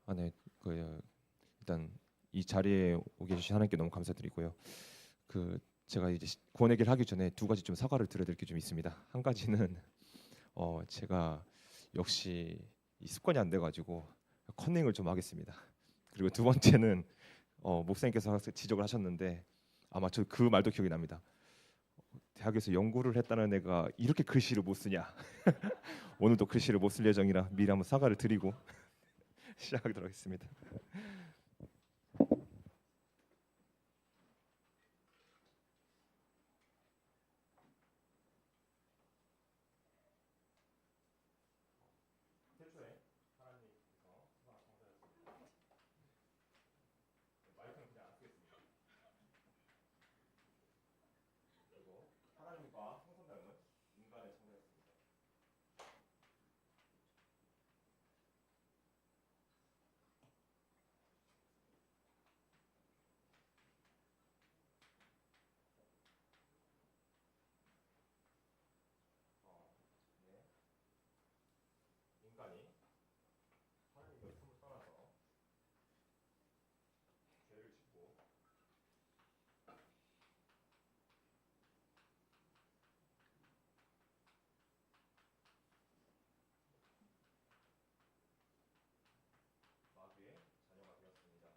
네. 일단 이 자리에 오게 해주신 하나님께 너무 감사드리고요. 그 제가 이제 구원 얘기를 하기 전에 두 가지 좀 사과를 드려야 될 게 좀 있습니다. 한 가지는 제가 역시 이 습관이 안 돼가지고 컨닝을 좀 하겠습니다. 그리고 두 번째는 목사님께서 지적을 하셨는데 아마 저 그 말도 기억이 납니다. 대학에서 연구를 했다는 애가 이렇게 글씨를 못 쓰냐. 오늘도 글씨를 못 쓸 예정이라 미리 한번 사과를 드리고 시작하도록 하겠습니다. 태초에 하나님께서 세상을 창조하셨습니다. 마이크는 그냥 안 쓰겠습니다. 그리고 하나님과 형상대로는 인간을 창조했습니다. 네. 인간이 하나님의 품을 떠나서 죄를 짓고 마귀의 자녀가 되었습니다.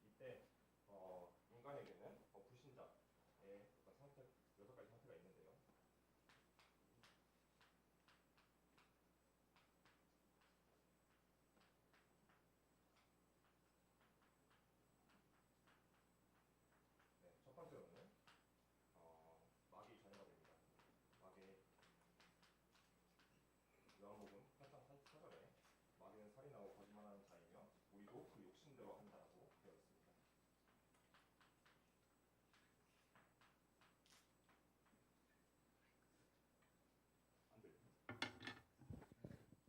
이때 인간에게는 불신자의 어떤 상태, 여섯 가지 상태가 있는데요. 네, 첫 번째로는 마귀 자녀가 됩니다. 마귀 요한복음 8장 44절에 마귀는 살인하고 거짓말하는 자이며 우리도 그 욕심대로 한다라고 되어 있습니다. 안 돼.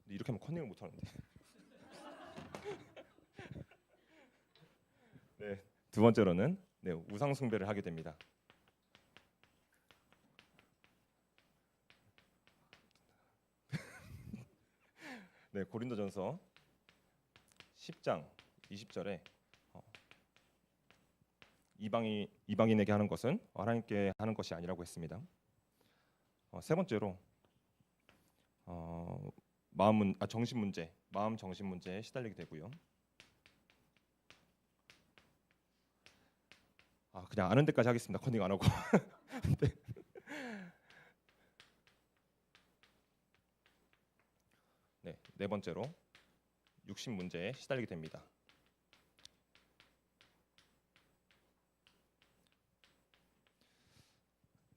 이렇게 하면 컨닝을 못 하는데. 네, 두 번째로는 우상 숭배를 하게 됩니다. 네, 고린도전서 10장 20절에 이방인에게 하는 것은 하나님께 하는 것이 아니라고 했습니다. 세 번째로 정신 문제, 마음 정신 문제에 시달리게 되고요. 그냥 아는 데까지 하겠습니다. 컨닝 안 하고. 네. 네 번째로 육신 문제에 시달리게 됩니다.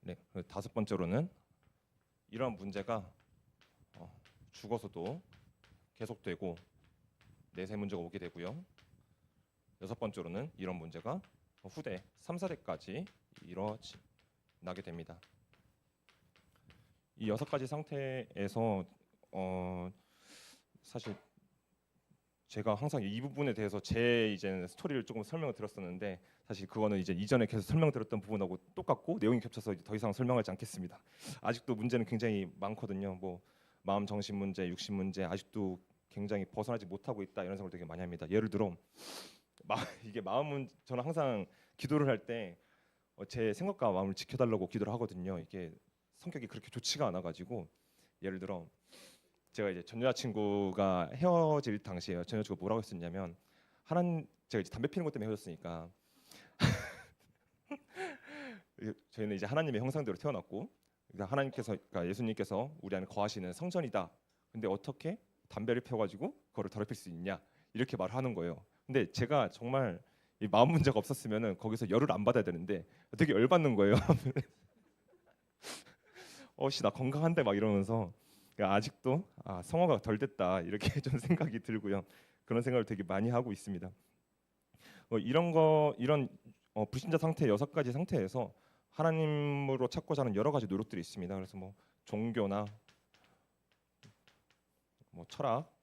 네, 다섯 번째로는 이런 문제가 죽어서도 계속되고 내세 문제가 오게 되고요. 여섯 번째로는 이런 문제가 후대 3, 4대까지 일어나게 됩니다. 이 여섯 가지 상태에서 사실 제가 항상 이 부분에 대해서 제 이제 스토리를 조금 설명을 드렸었는데 사실 그거는 이제 이전에 계속 설명드렸던 부분하고 똑같고 내용이 겹쳐서 이제 더 이상 설명하지 않겠습니다. 아직도 문제는 굉장히 많거든요. 뭐 마음 정신 문제, 육신 문제 아직도 굉장히 벗어나지 못하고 있다 이런 생각을 되게 많이 합니다. 예를 들어 이게 마음은 저는 항상 기도를 할 때 제 생각과 마음을 지켜달라고 기도를 하거든요. 이게 성격이 그렇게 좋지가 않아가지고 예를 들어 제가 이제 전 여자친구가 헤어질 당시에 전 여자친구가 뭐라고 했었냐면 제가 이제 담배 피는 것 때문에 헤어졌으니까 저희는 이제 하나님의 형상대로 태어났고 그러니까 예수님께서 우리 안에 거하시는 성전이다. 근데 어떻게 담배를 펴가지고 그거를 더럽힐 수 있냐 이렇게 말하는 거예요. 근데 제가 정말 이 마음 문제가 없었으면은 거기서 열을 안 받아야 되는데 되게 열 받는 거예요. 씨 나 건강한데 막 이러면서 그러니까 아직도 성화가 덜 됐다 이렇게 좀 생각이 들고요. 그런 생각을 되게 많이 하고 있습니다. 이런 불신자 상태 여섯 가지 상태에서 하나님으로 찾고자 하는 여러 가지 노력들이 있습니다. 그래서 뭐 종교나 뭐 철학,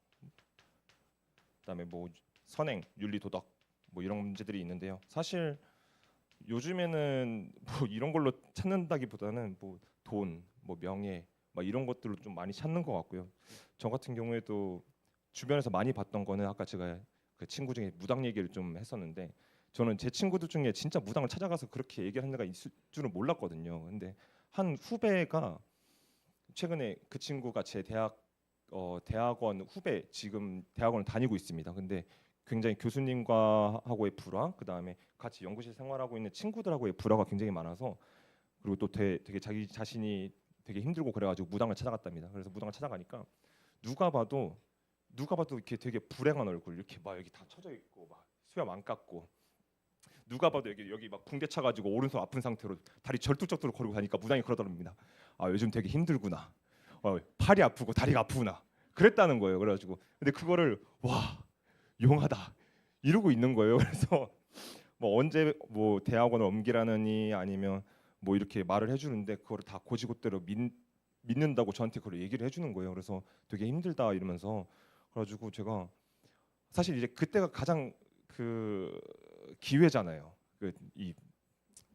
그다음에 뭐 선행, 윤리, 도덕 뭐 이런 문제들이 있는데요. 사실 요즘에는 뭐 이런 걸로 찾는다기보다는 뭐 돈, 뭐 명예, 막 이런 것들로 좀 많이 찾는 것 같고요. 저 같은 경우에도 주변에서 많이 봤던 거는 아까 제가 그 친구 중에 무당 얘기를 좀 했었는데 저는 제 친구들 중에 진짜 무당을 찾아가서 그렇게 얘기를 하는 애가 있을 줄은 몰랐거든요. 근데 한 후배가 최근에 그 친구가 제 대학원 후배 지금 대학원을 다니고 있습니다. 근데 굉장히 교수님과 하고의 불화, 그 다음에 같이 연구실 생활하고 있는 친구들하고의 불화가 굉장히 많아서 그리고 또 되게 자기 자신이 되게 힘들고 그래가지고 무당을 찾아갔답니다. 그래서 무당을 찾아가니까 누가 봐도 이렇게 되게 불행한 얼굴 이렇게 막 여기 다 처져 있고 막 수염 안 깎고 누가 봐도 여기 막 붕대 차가지고 오른손 아픈 상태로 다리 절뚝절뚝 거리고 가니까 무당이 그러더랍니다. 아 요즘 되게 힘들구나. 팔이 아프고 다리가 아프구나. 그랬다는 거예요. 그래가지고 근데 그거를 와 용하다 이러고 있는 거예요. 그래서 뭐 언제 뭐 대학원을 옮기라느니 아니면 뭐 이렇게 말을 해주는데 그거를 다 고지고대로 믿는다고 저한테 그걸 얘기를 해주는 거예요. 그래서 되게 힘들다 이러면서 그래가지고 제가 사실 이제 그때가 가장 그 기회잖아요. 그 이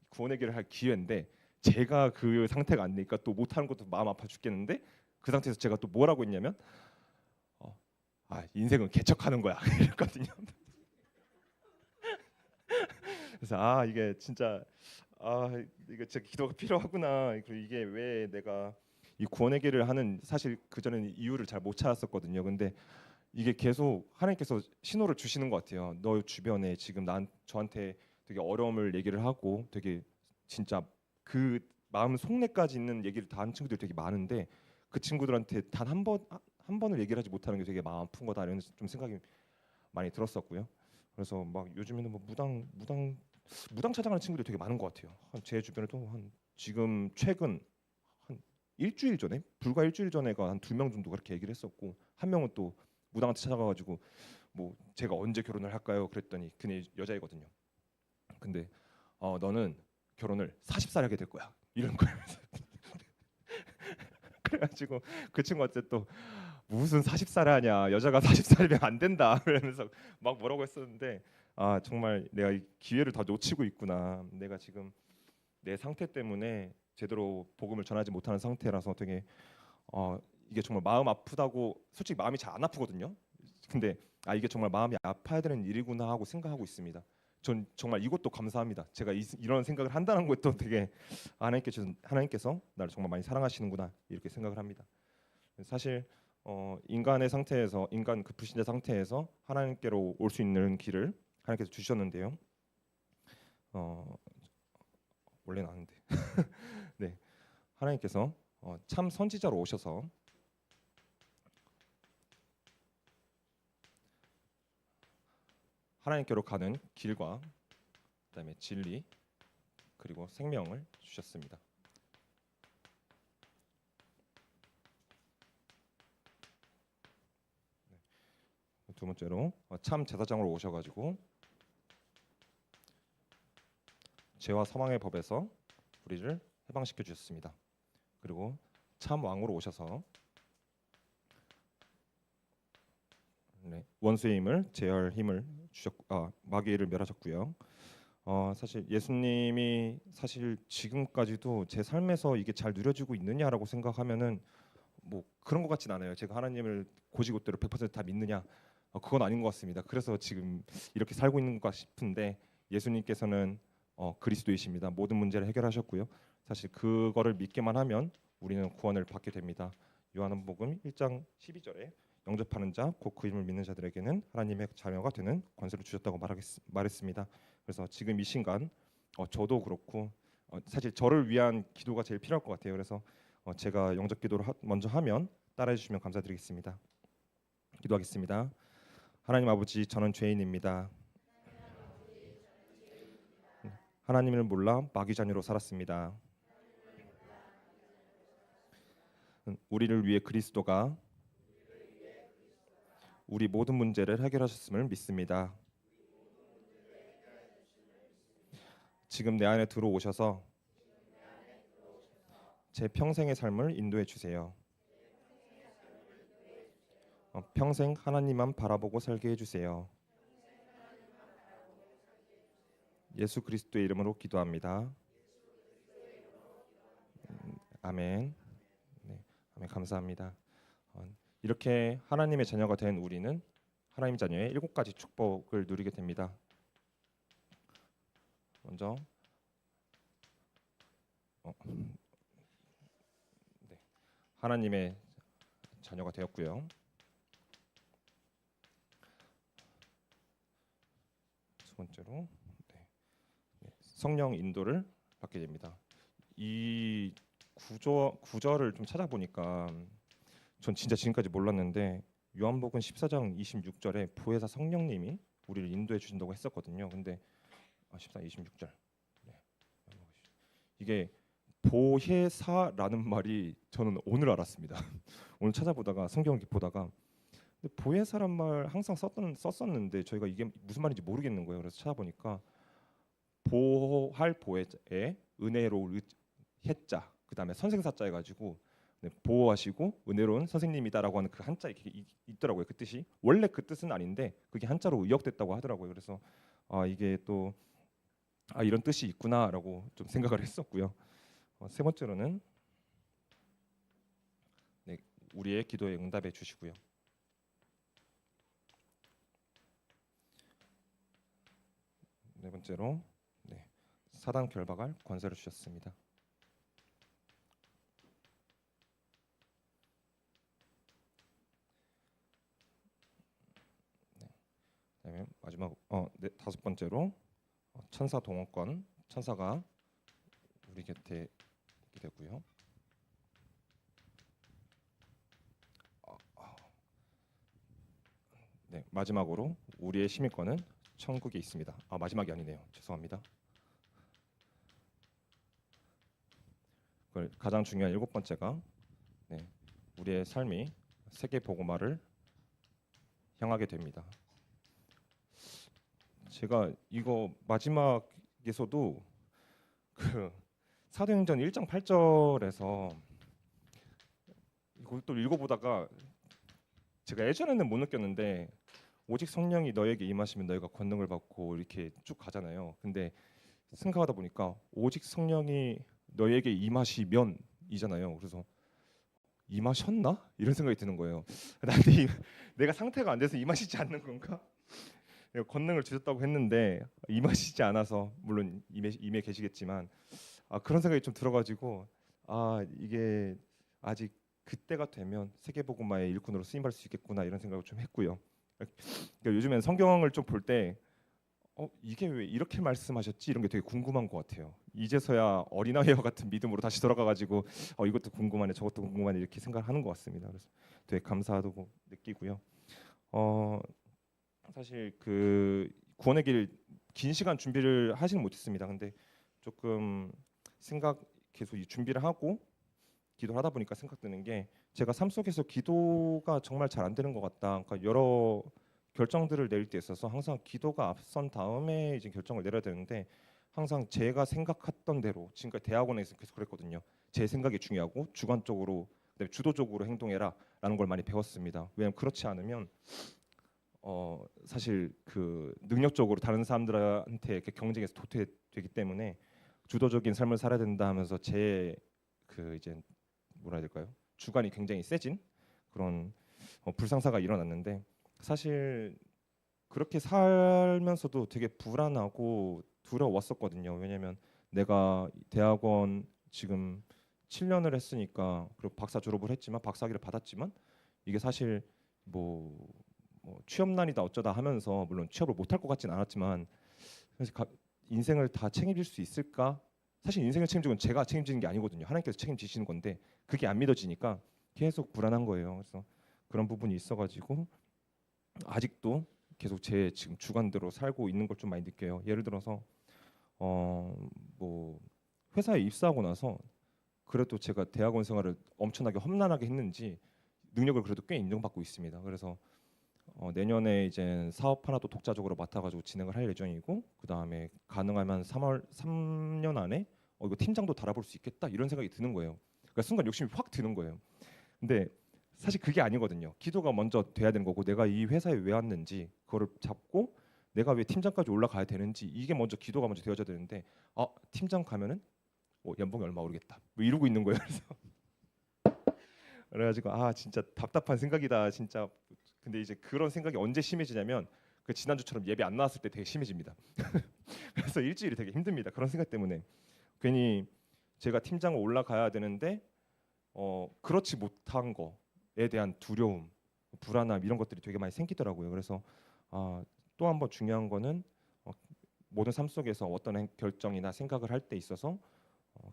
구원의 길을 할 기회인데 제가 그 상태가 안 되니까 또 못하는 것도 마음 아파 죽겠는데 그 상태에서 제가 또 뭐라고 했냐면 인생은 개척하는 거야 이랬거든요. 그래서 이게 진짜 이게 진짜 기도가 필요하구나. 그리고 이게 왜 내가 이 구원의 길을 하는 사실 그 전에는 이유를 잘 못 찾았었거든요. 근데 이게 계속 하나님께서 신호를 주시는 것 같아요. 너 주변에 지금 저한테 되게 어려움을 얘기를 하고 되게 진짜 그 마음 속내까지 있는 얘기를 다 하는 친구들이 되게 많은데 그 친구들한테 단 한 번을 얘기를 하지 못하는 게 되게 마음 아픈 거다 이런 좀 생각이 많이 들었었고요. 그래서 막 요즘에는 뭐 무당 찾아가는 친구들이 되게 많은 것 같아요. 제 주변에도 한 지금 최근 한 일주일 전에 불과 일주일 전에가 한 2명 정도 그렇게 얘기를 했었고 한 명은 또 무당한테 찾아가가지고 뭐 제가 언제 결혼을 할까요? 그랬더니 그네 여자이거든요. 근데 너는 결혼을 40살 하게 될 거야. 이런 거예요. 그래가지고 그 친구한테 또 무슨 40살 하냐 여자가 40살이면 안 된다 그러면서 막 뭐라고 했었는데 정말 내가 이 기회를 다 놓치고 있구나. 내가 지금 내 상태 때문에 제대로 복음을 전하지 못하는 상태라서 되게 이게 정말 마음 아프다고 솔직히 마음이 잘 안 아프거든요. 근데 이게 정말 마음이 아파야 되는 일이구나 하고 생각하고 있습니다. 전 정말 이것도 감사합니다. 제가 이런 생각을 한다는 것도 되게 하나님께서 나를 정말 많이 사랑하시는구나 이렇게 생각을 합니다. 사실 인간의 상태에서 인간 그 불신자 상태에서 하나님께로 올 수 있는 길을 하나님께서 주셨는데요. 원래는 아는데 네 하나님께서 참 선지자로 오셔서 하나님께로 가는 길과 그다음에 진리 그리고 생명을 주셨습니다. 두 번째로 참 제사장으로 오셔가지고 죄와 사망의 법에서 우리를 해방시켜 주셨습니다. 그리고 참 왕으로 오셔서 원수의 힘을 제어할 힘을 주셨고 마귀를 멸하셨고요. 사실 예수님이 사실 지금까지도 제 삶에서 이게 잘 누려지고 있느냐라고 생각하면은 뭐 그런 것 같진 않아요. 제가 하나님을 고지고대로 100%다 믿느냐? 그건 아닌 것 같습니다. 그래서 지금 이렇게 살고 있는 것 싶은데 예수님께서는 그리스도이십니다. 모든 문제를 해결하셨고요. 사실 그거를 믿기만 하면 우리는 구원을 받게 됩니다. 요한복음 1장 12절에 영접하는 자, 곧 그 이름을 믿는 자들에게는 하나님의 자녀가 되는 권세를 주셨다고 말했습니다. 그래서 지금 이 순간 저도 그렇고 사실 저를 위한 기도가 제일 필요할 것 같아요. 그래서 제가 영접 기도를 먼저 하면 따라해 주시면 감사드리겠습니다. 기도하겠습니다. 하나님 아버지, 저는 죄인입니다. 하나님을 몰라 마귀 자녀로 살았습니다. 우리를 위해 그리스도가 우리 모든 문제를 해결하셨음을 믿습니다. 지금 내 안에 들어오셔서 제 평생의 삶을 인도해 주세요. 평생 하나님만 바라보고 살게 해주세요. 예수 그리스도의 이름으로 기도합니다. 아멘. 네, 아멘 감사합니다. 이렇게 하나님의 자녀가 된 우리는 하나님 자녀의 7가지 축복을 누리게 됩니다. 먼저 네, 하나님의 자녀가 되었고요. 두 번째로 성령 인도를 받게 됩니다. 이 구절을 좀 찾아보니까 전 진짜 지금까지 몰랐는데 요한복음 14장 26절에 보혜사 성령님이 우리를 인도해 주신다고 했었거든요. 근데 14, 26절 이게 보혜사라는 말이 저는 오늘 알았습니다. 오늘 찾아보다가 성경을 보다가 근데 보혜사란 말 항상 썼었는데 저희가 이게 무슨 말인지 모르겠는 거예요. 그래서 찾아보니까 보호할 보혜에 은혜로울 해자 그다음에 선생사자 해가지고 보호하시고 은혜로운 선생님이다라고 하는 그 한자 이렇게 있더라고요. 그 뜻이 원래 그 뜻은 아닌데 그게 한자로 의역됐다고 하더라고요. 그래서 이게 또 이런 뜻이 있구나라고 좀 생각을 했었고요. 세 번째로는 우리의 기도에 응답해 주시고요. 네 번째로 사단 결박할 권세를 주셨습니다. 그다음에 마지막 다섯 번째로 천사 동원권 천사가 우리 곁에 있게 되고요. 마지막으로 우리의 시민권은 천국에 있습니다. 마지막이 아니네요. 죄송합니다. 가장 중요한 7번째가 우리의 삶이 세계 복음화를 향하게 됩니다. 제가 이거 마지막에서도 그 사도행전 1장 8절에서 이걸 또 읽어보다가 제가 예전에는 못 느꼈는데 오직 성령이 너에게 임하시면 너희가 권능을 받고 이렇게 쭉 가잖아요. 근데 생각하다 보니까 오직 성령이 너에게 임하시면이잖아요. 그래서 임하셨나? 이런 생각이 드는 거예요. 나한테 내가 상태가 안 돼서 임하시지 않는 건가? 권능을 주셨다고 했는데 임하시지 않아서 물론 임해 계시겠지만 그런 생각이 좀 들어가지고 이게 아직 그때가 되면 세계복음화의 일꾼으로 쓰임받을 수 있겠구나 이런 생각을 좀 했고요. 그러니까 요즘엔 성경을 좀 볼 때 이게 왜 이렇게 말씀하셨지 이런 게 되게 궁금한 것 같아요. 이제서야 어린아이와 같은 믿음으로 다시 돌아가가지고 이것도 궁금하네 저것도 궁금하네 이렇게 생각하는 것 같습니다. 그래서 되게 감사하다고 느끼고요. 사실 그 구원의 길 긴 시간 준비를 하지는 못했습니다. 근데 조금 계속 이 준비를 하고 기도를 하다 보니까 생각드는 게 제가 삶 속에서 기도가 정말 잘 안 되는 것 같다. 그러니까 여러 결정들을 내릴 때 있어서 항상 기도가 앞선 다음에 이제 결정을 내려야 되는데 항상 제가 생각했던 대로 지금까지 대학원에서 계속 그랬거든요. 제 생각이 중요하고 주관적으로 주도적으로 행동해라라는 걸 많이 배웠습니다. 왜냐하면 그렇지 않으면 사실 그 능력적으로 다른 사람들한테 이렇게 경쟁에서 도태되기 때문에 주도적인 삶을 살아야 된다 하면서 제 그 이제 뭐라 해야 될까요? 주관이 굉장히 세진 그런 불상사가 일어났는데 사실 그렇게 살면서도 되게 불안하고 두려웠었거든요. 왜냐하면 내가 대학원 지금 7년을 했으니까 그리고 박사 졸업을 했지만 박사학위를 받았지만 이게 사실 뭐 취업난이다 어쩌다 하면서 물론 취업을 못할 것 같진 않았지만 사실 인생을 다 책임질 수 있을까? 사실 인생을 책임지는 건 제가 책임지는 게 아니거든요. 하나님께서 책임지시는 건데 그게 안 믿어지니까 계속 불안한 거예요. 그래서 그런 부분이 있어가지고 아직도 계속 제 지금 주관대로 살고 있는 걸 좀 많이 느껴요. 예를 들어서 뭐 회사에 입사하고 나서 그래도 제가 대학원 생활을 엄청나게 험난하게 했는지 능력을 그래도 꽤 인정받고 있습니다. 그래서 내년에 이제 사업 하나도 독자적으로 맡아가지고 진행을 할 예정이고 그 다음에 가능하면 3년 안에 이거 팀장도 달아볼 수 있겠다 이런 생각이 드는 거예요. 그러니까 순간 욕심이 확 드는 거예요. 근데 사실 그게 아니거든요. 기도가 먼저 돼야 되는 거고 내가 이 회사에 왜 왔는지 그거를 잡고 내가 왜 팀장까지 올라가야 되는지 이게 먼저 기도가 먼저 되어져야 되는데 팀장 가면은 연봉이 얼마 오르겠다 뭐 이러고 있는 거예요. 그래서 그래가지고 아 진짜 답답한 생각이다 진짜. 근데 이제 그런 생각이 언제 심해지냐면 그 지난주처럼 예배 안 나왔을 때 되게 심해집니다. 그래서 일주일이 되게 힘듭니다. 그런 생각 때문에 괜히 제가 팀장으로 올라가야 되는데 그렇지 못한 거에 대한 두려움, 불안함 이런 것들이 되게 많이 생기더라고요. 그래서 또 한 번 중요한 거는 모든 삶 속에서 어떤 결정이나 생각을 할 때 있어서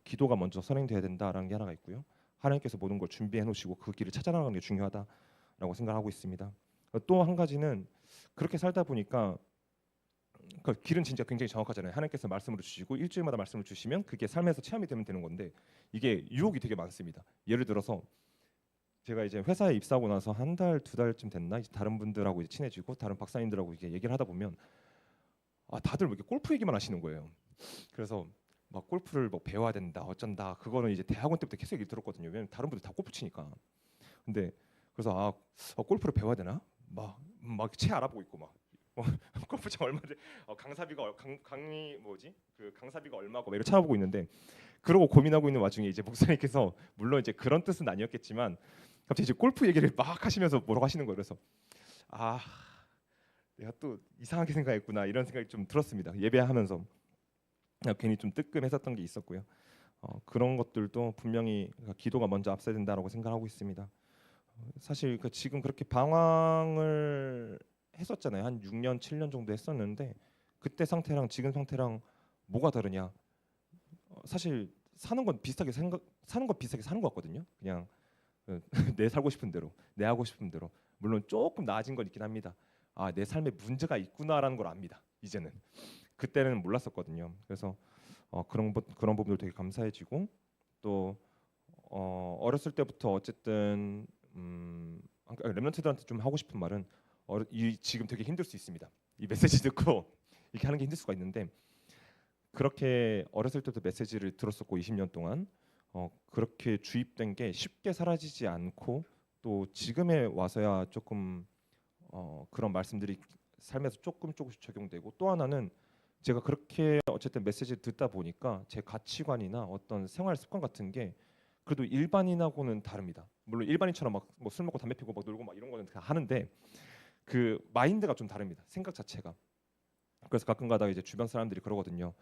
기도가 먼저 선행돼야 된다라는 게 하나가 있고요. 하나님께서 모든 걸 준비해 놓으시고 그 길을 찾아나가는 게 중요하다라고 생각하고 있습니다. 또 한 가지는 그렇게 살다 보니까 그 길은 진짜 굉장히 정확하잖아요. 하나님께서 말씀으로 주시고 일주일마다 말씀을 주시면 그게 삶에서 체험이 되면 되는 건데 이게 유혹이 되게 많습니다. 예를 들어서 제가 이제 회사에 입사하고 나서 한 달, 두 달쯤 됐나 이제 다른 분들하고 이제 친해지고 다른 박사님들하고 이게 얘기를 하다 보면 다들 왜 이렇게 골프 얘기만 하시는 거예요. 그래서 막 골프를 뭐 배워야 된다 어쩐다 그거는 이제 대학원 때부터 계속 얘기 들었거든요. 왜냐면 다른 분들 다 골프 치니까. 근데 그래서 골프를 배워야 되나? 막채 알아보고 있고 막 골프장 얼마인데 강사비가 강의 뭐지 그 강사비가 얼마고 막 이렇게 찾아보고 있는데 그러고 고민하고 있는 와중에 이제 목사님께서 물론 이제 그런 뜻은 아니었겠지만 갑자기 이제 골프 얘기를 막 하시면서 뭐라고 하시는 거예요. 그래서 아 내가 또 이상하게 생각했구나 이런 생각이 좀 들었습니다. 예배하면서 괜히 좀 뜨끔했었던 게 있었고요. 그런 것들도 분명히 기도가 먼저 앞서야 된다라고 생각하고 있습니다. 사실 지금 그렇게 방황을 했었잖아요. 한 6년, 7년 정도 했었는데 그때 상태랑 지금 상태랑 뭐가 다르냐? 사실 사는 건 비슷하게 사는 것 같거든요. 그냥 내 살고 싶은 대로, 내 하고 싶은 대로. 물론 조금 나아진 건 있긴 합니다. 내 삶에 문제가 있구나라는 걸 압니다. 이제는. 그때는 몰랐었거든요. 그래서 그런 부분들 되게 감사해지고 또 어렸을 때부터 어쨌든 렘넌트들한테 좀 하고 싶은 말은 지금 되게 힘들 수 있습니다. 이 메시지 듣고 이렇게 하는 게 힘들 수가 있는데 그렇게 어렸을 때부터 메시지를 들었었고 20년 동안 그렇게 주입된 게 쉽게 사라지지 않고 또 지금에 와서야 조금 그런 말씀들이 삶에서 조금씩 적용되고 또 하나는 제가 그렇게 어쨌든 메시지를 듣다 보니까 제 가치관이나 어떤 생활 습관 같은 게 그래도 일반인하고는 다릅니다. 물론 일반인처럼 막 뭐 술 먹고 담배 피고 막 놀고 막 이런 거는 다 하는데 그 마인드가 좀 다릅니다. 생각 자체가. 그래서 가끔가다 이제 주변 사람들이 그러거든요.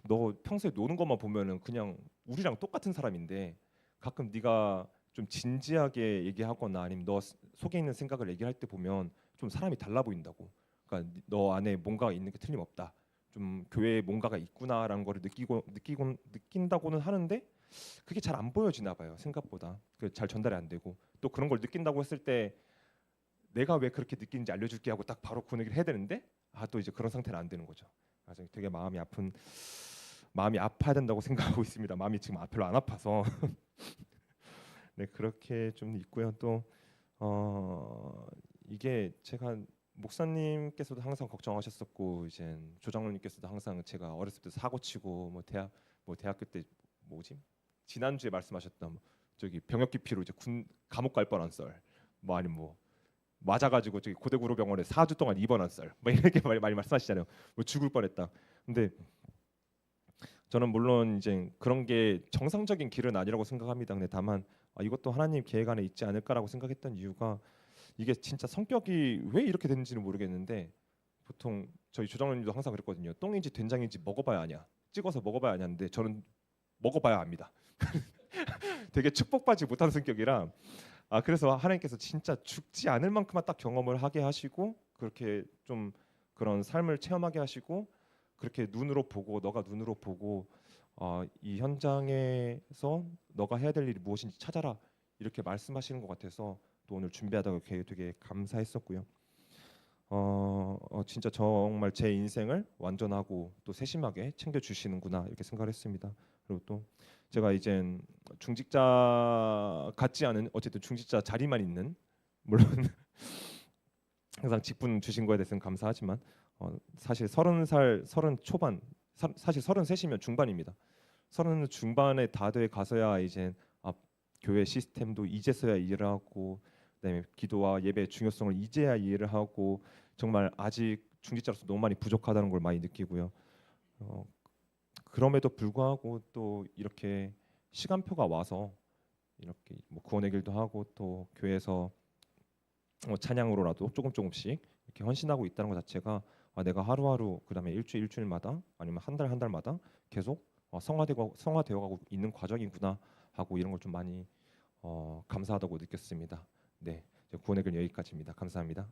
너 평소에 노는 것만 보면은 그냥 우리랑 똑같은 사람인데 가끔 네가 좀 진지하게 얘기하거나 아니면 너 속에 있는 생각을 얘기할 때 보면 좀 사람이 달라 보인다고. 그러니까 너 안에 뭔가가 있는 게 틀림없다. 좀 교회에 뭔가가 있구나라는 거를 느낀다고는 하는데 그게 잘 안 보여지나 봐요. 생각보다 잘 전달이 안 되고 또 그런 걸 느낀다고 했을 때 내가 왜 그렇게 느끼는지 알려줄게 하고 딱 바로 그 얘기를 해야 되는데 또 이제 그런 상태는 안 되는 거죠. 그래서 되게 마음이 아파야 된다고 생각하고 있습니다. 마음이 지금 별로 안 아파서 네 그렇게 좀 있고요. 또 이게 제가 목사님께서도 항상 걱정하셨었고 이제 조장로님께서도 항상 제가 어렸을 때 사고 치고 대학교 때 뭐지 지난주에 말씀하셨던 저기 병역 기피로 이제 감옥 갈 뻔한 썰 아니면 맞아가지고 저기 고대구로병원에 4주 동안 입원한 썰 이렇게 많이 말씀하시잖아요. 죽을 뻔했다. 근데 저는 물론 이제 그런 게 정상적인 길은 아니라고 생각합니다. 근데 다만 이것도 하나님 계획 안에 있지 않을까라고 생각했던 이유가 이게 진짜 성격이 왜 이렇게 됐는지는 모르겠는데 보통 저희 조장님도 항상 그랬거든요. 똥인지 된장인지 먹어봐야 아냐. 찍어서 먹어봐야 아냐는데 저는 먹어봐야 압니다. 되게 축복받지 못한 성격이라 그래서 하나님께서 진짜 죽지 않을 만큼만 딱 경험을 하게 하시고 그렇게 좀 그런 삶을 체험하게 하시고 그렇게 너가 눈으로 보고 이 현장에서 너가 해야 될 일이 무엇인지 찾아라 이렇게 말씀하시는 것 같아서 또 오늘 준비하다가 되게 감사했었고요. 진짜 정말 제 인생을 완전하고 또 세심하게 챙겨주시는구나 이렇게 생각했습니다. 그리고 또 제가 이젠 중직자 같지 않은 어쨌든 중직자 자리만 있는 물론 항상 직분 주신 거에 대해서는 감사하지만 사실 30살 30 초반 사실 33이면 중반입니다. 30 중반에 다 돼 가서야 이제 교회 시스템도 이제서야 이해를 하고 그다음에 기도와 예배의 중요성을 이제야 이해를 하고 정말 아직 중직자로서 너무 많이 부족하다는 걸 많이 느끼고요. 그럼에도 불구하고 또 이렇게 시간표가 와서 이렇게 뭐 구원의 길도 하고 또 교회에서 찬양으로라도 조금씩 이렇게 헌신하고 있다는 것 자체가 내가 하루하루 그다음에 일주일마다 아니면 한 달 한 달마다 계속 성화되어가고 있는 과정이구나 하고 이런 걸 좀 많이 감사하다고 느꼈습니다. 네, 구원의 길 여기까지입니다. 감사합니다.